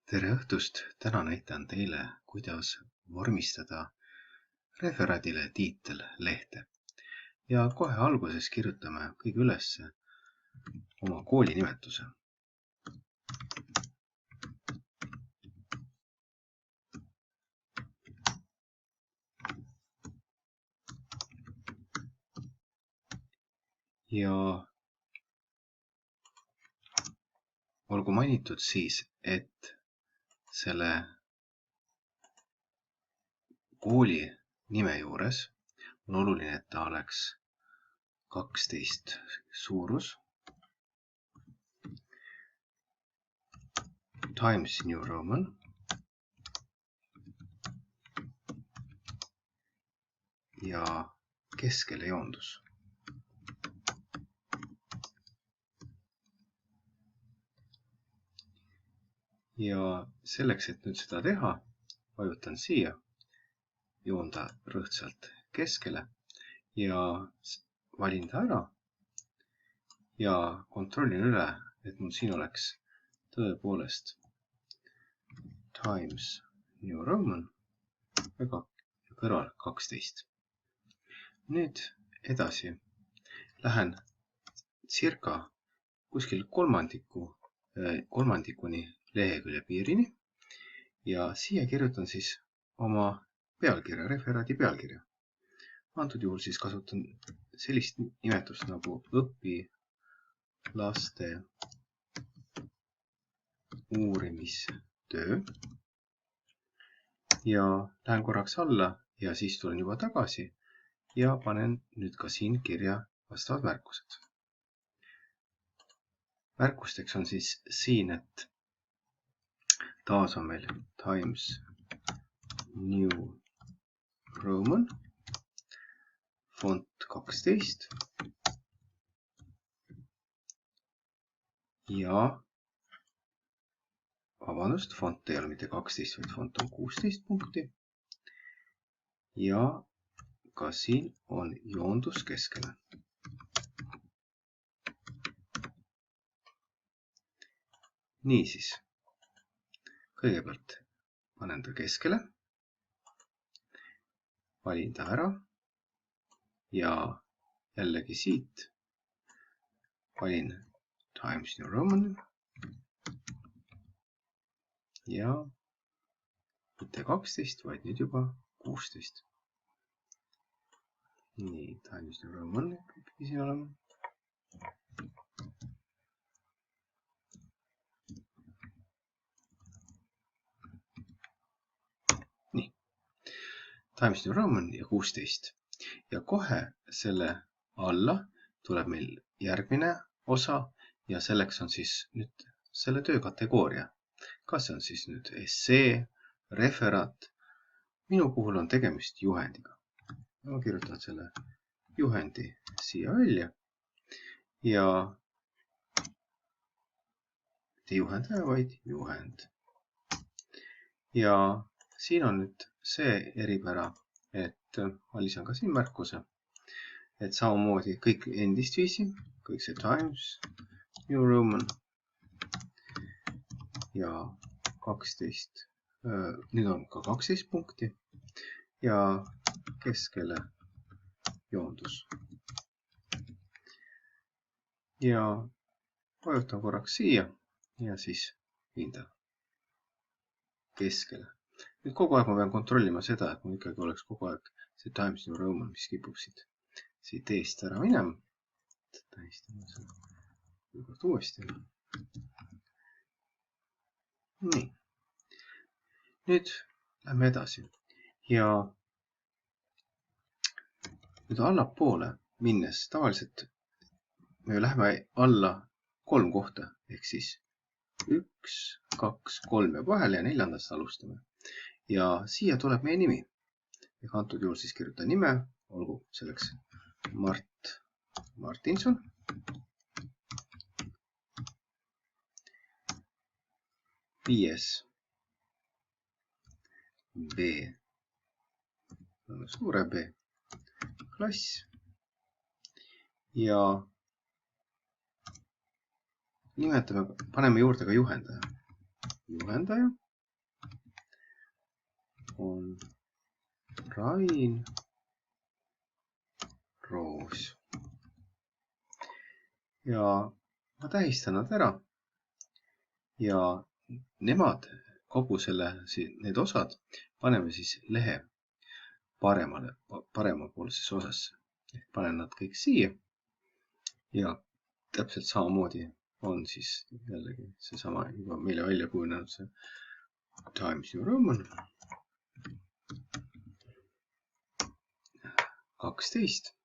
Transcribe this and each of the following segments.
Tere õhtust! Täna näitan teile, kuidas vormistada referaadile tiitel lehte. Ja kohe alguses kirjutame kõige üles oma kooli nimetuse. Ja olgu mainitud siis, et selle kooli nime juures on oluline, et ta oleks 12 suurus Times New Roman ja keskele joondus. Ja selleks, et nüüd seda teha, vajutan siia, joonda rõhtsalt keskele ja valin ta ära ja kontrollin üle, et mul siin oleks tõepoolest Times New Roman ja kõrval 12. Nüüd edasi lähen circa kuskil kolmandikuni lehekülje piirini ja siia kirjutan siis oma pealkirja, referaadi pealkirja. Antud juhul siis kasutan sellist nimetust nagu õpilaste uurimistöö ja lähen korraks alla ja siis tulen juba tagasi ja panen nüüd ka siin kirja vastavad märkused. Märkusteks on siis siin, et taas on meil Times New Roman, font 12 ja vabandust, font ei ole mitte 12, vaid font on 16 punkti ja ka siin on joondus keskele. Niisiis, kõigepealt panen ta keskele, valin ta ära ja jällegi siit valin Times New Roman ja mitte 12, vaid nüüd juba 16. Nii, Times New Roman ikkagi siin olema. Nii, Times New Roman ja 16. Ja kohe selle alla tuleb meil järgmine osa ja selleks on siis nüüd selle töö kategooria. Kas see on siis nüüd essee, referaat? Minu puhul on tegemist juhendiga. Ma kirjutan selle juhendi siia välja ja mitte juhendaja, vaid juhend. Ja siin on nüüd see eripära, et ma lisan ka siin märkuse, et samamoodi kõik endist viisi, kõik see Times New Roman ja 12, nüüd on ka 12 punkti ja keskele joondus. Ja vajutan korraks siia ja siis viin ta keskele. Nüüd kogu aeg ma pean kontrollima seda, et mul ikkagi oleks kogu aeg see Times New Roman, mis kipub siit eest ära minema. Tähistame selle uuesti. Nii. Nüüd lähme edasi ja nüüd allapoole minnes tavaliselt me läheme alla 3 kohta ehk siis 1, 2, 3 ja vahele ja 4. alustame. Ja siia tuleb meie nimi. Ehk antud juhul siis kirjutan nime, olgu selleks Mart Martinson. Viies B, suure B klass ja nimetame, paneme juurde ka juhendaja. juhendaja on Rain Roos. Ja ma tähistan nad ära ja nemad, kogu need osad paneme siis lehe paremapoolsesse osasse. Panen nad kõik siia ja täpselt samamoodi on siis jällegi seesama juba meile välja kujunenud see Times New Roman 12.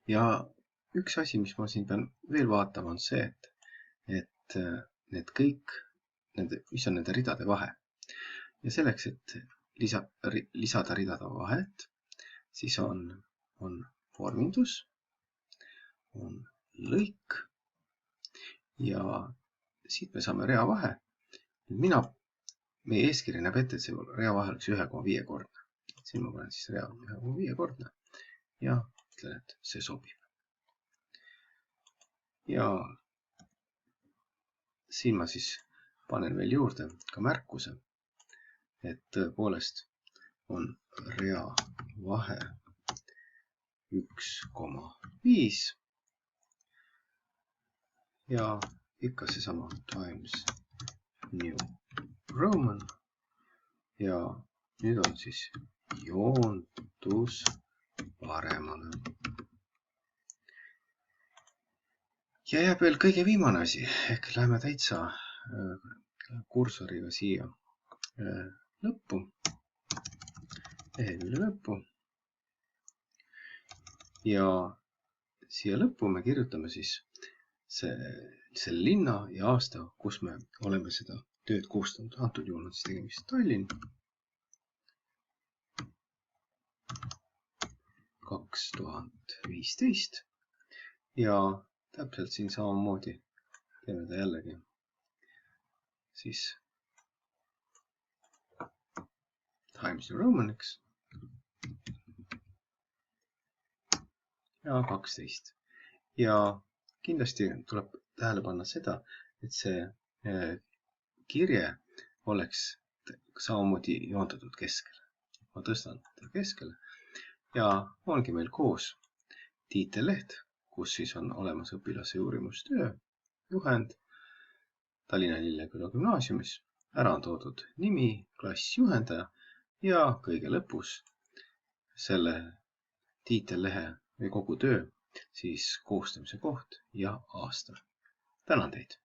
Ja üks asi, mis ma siin pean veel vaatama, on see, et need kõik, mis on nende ridade vahe. Ja selleks, et lisada ridade vahet, siis on vormindus, on lõik ja siit me saame rea vahe. Meie eeskiri näeb ette, et see rea vahe oleks 1,5 kordne. Siin ma panen siis rea 1,5 kordne ja ütlen, et see sobib. Ja siin ma siis panen veel juurde ka märkuse, et tõepoolest on rea vahe 1,5 ja ikka seesama Times New Roman ja nüüd on siis joontus paremale. Ja jääb veel kõige viimane asi, ehk läheme täitsa kursoriga siia lõppu, lehekülje lõppu. Ja siia lõppu me kirjutame siis selle linna ja aasta, kus me oleme seda tööd koostanud. Antud juhul on siis tegemist Tallinn. 2015 ja täpselt siin samamoodi teeme ta jällegi siis Times New Romaniks ja 12. Ja kindlasti tuleb tähele panna seda, et see kirje oleks samamoodi joondatud keskele. Ma tõstan ta keskele ja ongi meil koos tiitelleht, kus siis on olemas õpilase uurimustöö, juhend Tallinna Lilleküla gümnaasiumis. Ära on toodud nimi, klass, juhendaja ja kõige lõpus selle tiitellehe või kogu töö siis koostamise koht ja aasta. Tänan teid!